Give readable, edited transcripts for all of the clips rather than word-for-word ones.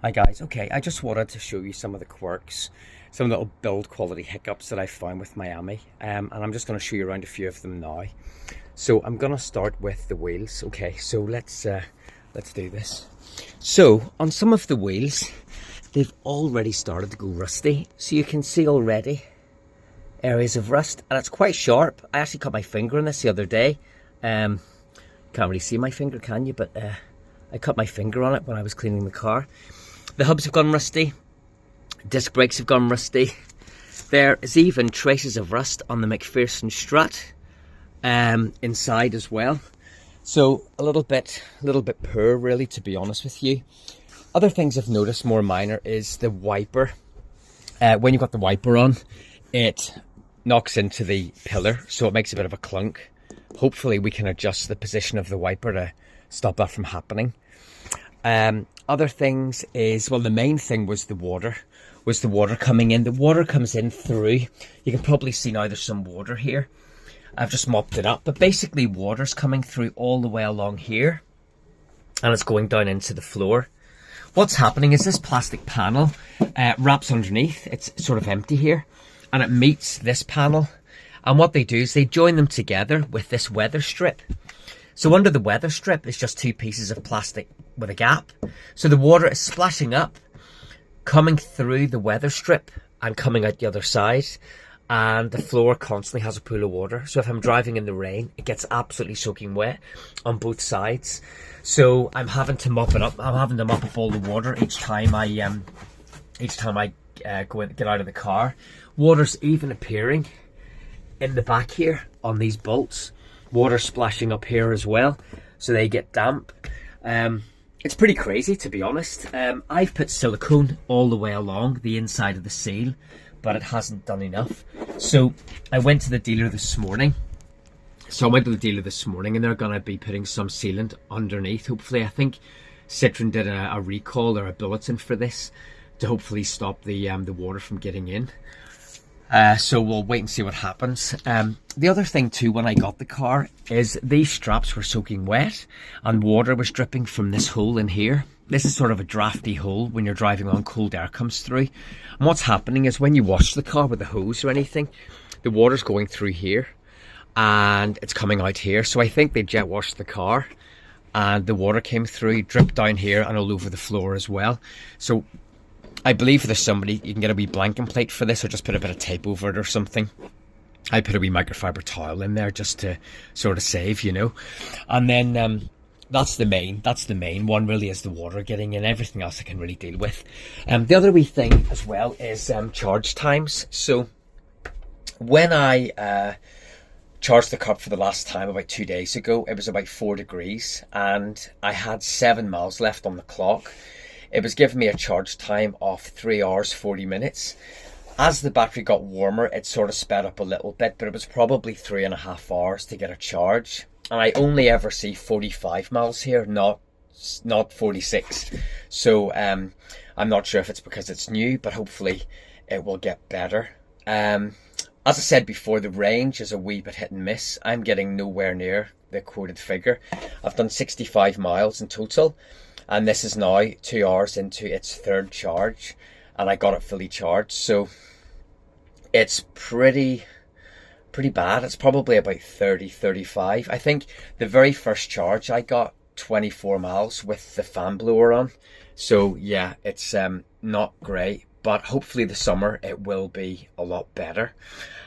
Hi guys, okay, I just wanted to show you some of the quirks, some little build quality hiccups that I found with my Ami, and I'm just going to show you around a few of them now. So I'm going to start with the wheels. Okay, so let's do this. So on some of the wheels, they've already started to go rusty, so you can see already areas of rust, and it's quite sharp. I actually cut my finger on this the other day. Can't really see my finger, can you? But I cut my finger on it when I was cleaning the car. The hubs have gone rusty, disc brakes have gone rusty. There is even traces of rust on the McPherson strut inside as well. So a little bit poor really, to be honest with you. Other things I've noticed more minor is the wiper. When you've got the wiper on, it knocks into the pillar, so it makes a bit of a clunk. Hopefully we can adjust the position of the wiper to stop that from happening. Other things is, well, the main thing was the water coming in. The water comes in through, you can probably see now there's some water here. I've just mopped it up, but basically water's coming through all the way along here and it's going down into the floor. What's happening is this plastic panel wraps underneath. It's sort of empty here and it meets this panel, and what they do is they join them together with this weather strip. So under the weather strip is just two pieces of plastic with a gap. So the water is splashing up, coming through the weather strip and coming out the other side. And the floor constantly has a pool of water. So if I'm driving in the rain, it gets absolutely soaking wet on both sides. So I'm having to mop it up. I'm having to mop up all the water each time I go in, get out of the car. Water's even appearing in the back here on these bolts. Water splashing up here as well, so they get damp. It's pretty crazy, to be honest. I've put silicone all the way along the inside of the seal, but it hasn't done enough. So I went to the dealer this morning. And they're going to be putting some sealant underneath. Hopefully, I think Citroen did a recall or a bulletin for this to hopefully stop the water from getting in. So we'll wait and see what happens. The other thing too, when I got the car, is these straps were soaking wet and water was dripping from this hole in here. This is sort of a drafty hole when you're driving on, cold air comes through. And what's happening is when you wash the car with a hose or anything, the water's going through here and it's coming out here. So I think they jet washed the car and the water came through, dripped down here and all over the floor as well. So I believe there's somebody, you can get a wee blanket plate for this or just put a bit of tape over it or something. I put a wee microfiber towel in there just to sort of save, you know. And then that's the main one really, is the water getting in. Everything else I can really deal with. The other wee thing as well is charge times. So when I charged the car for the last time about 2 days ago, it was about 4 degrees and I had 7 miles left on the clock. It was giving me a charge time of 3 hours 40 minutes. As the battery got warmer, it sort of sped up a little bit, but it was probably 3.5 hours to get a charge. And I only ever see 45 miles here, not 46. So I'm not sure if it's because it's new, but hopefully it will get better. As I said before, the range is a wee bit hit and miss. I'm getting nowhere near the quoted figure. I've done 65 miles in total. And this is now 2 hours into its third charge and I got it fully charged. So it's pretty bad. It's probably about 30, 35. I think the very first charge I got 24 miles with the fan blower on. So yeah, it's not great, but hopefully the summer it will be a lot better.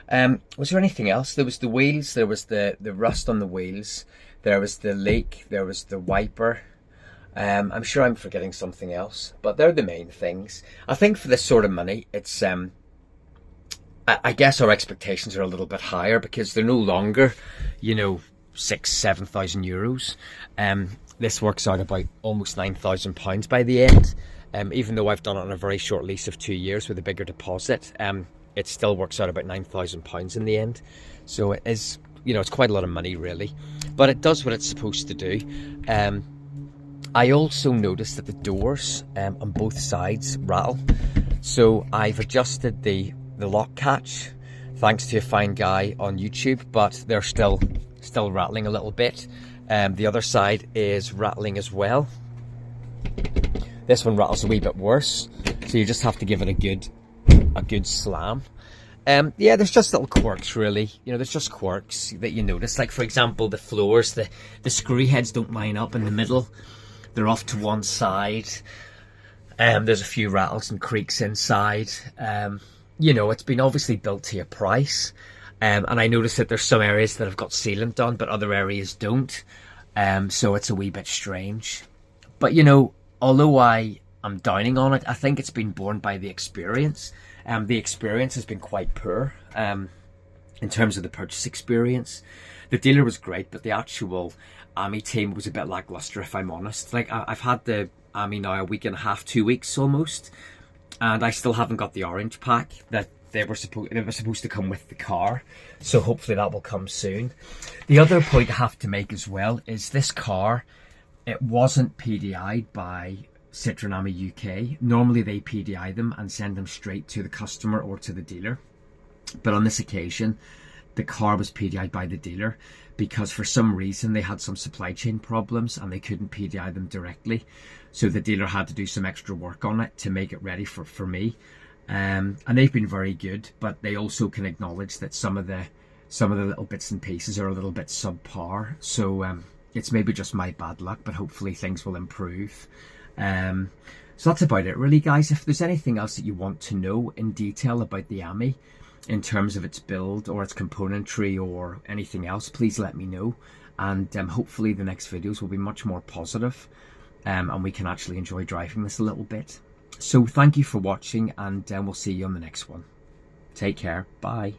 Was there anything else? There was the wheels, there was the rust on the wheels, there was the leak, there was the wiper. I'm sure I'm forgetting something else, but they're the main things. I think for this sort of money, it's I guess our expectations are a little bit higher because they're no longer, you know, 6,000-7,000 euros. This works out about almost £9,000 by the end. Even though I've done it on a very short lease of 2 years with a bigger deposit, it still works out about £9,000 in the end. So it is, you know, it's quite a lot of money really, but it does what it's supposed to do. I also noticed that the doors on both sides rattle. So I've adjusted the lock catch thanks to a fine guy on YouTube, but they're still rattling a little bit. The other side is rattling as well. This one rattles a wee bit worse, so you just have to give it a good slam. Yeah, there's just little quirks, really. You know, there's just quirks that you notice. Like, for example, the floors, the screw heads don't line up in the middle. They're off to one side. There's a few rattles and creaks inside. You know, it's been obviously built to your price. And I noticed that there's some areas that have got sealant done, but other areas don't. So it's a wee bit strange. But, you know, although I am downing on it, I think it's been borne by the experience. The experience has been quite poor in terms of the purchase experience. The dealer was great, but the actual Ami team was a bit lackluster, if I'm honest. Like, I've had the Ami now a week and a half, 2 weeks almost, and I still haven't got the orange pack that they were supposed to come with the car. So hopefully that will come soon. The other point I have to make as well is this car, it wasn't PDI'd by Citroen Ami UK. Normally they PDI them and send them straight to the customer or to the dealer. But on this occasion, the car was PDI'd by the dealer because for some reason they had some supply chain problems and they couldn't PDI them directly. So the dealer had to do some extra work on it to make it ready for me. And they've been very good, but they also can acknowledge that some of the little bits and pieces are a little bit subpar. So it's maybe just my bad luck, but hopefully things will improve. So that's about it really, guys. If there's anything else that you want to know in detail about the Ami in terms of its build or its componentry or anything else, please let me know, and hopefully the next videos will be much more positive, and we can actually enjoy driving this a little bit. So thank you for watching, and we'll see you on the next one. Take care. Bye.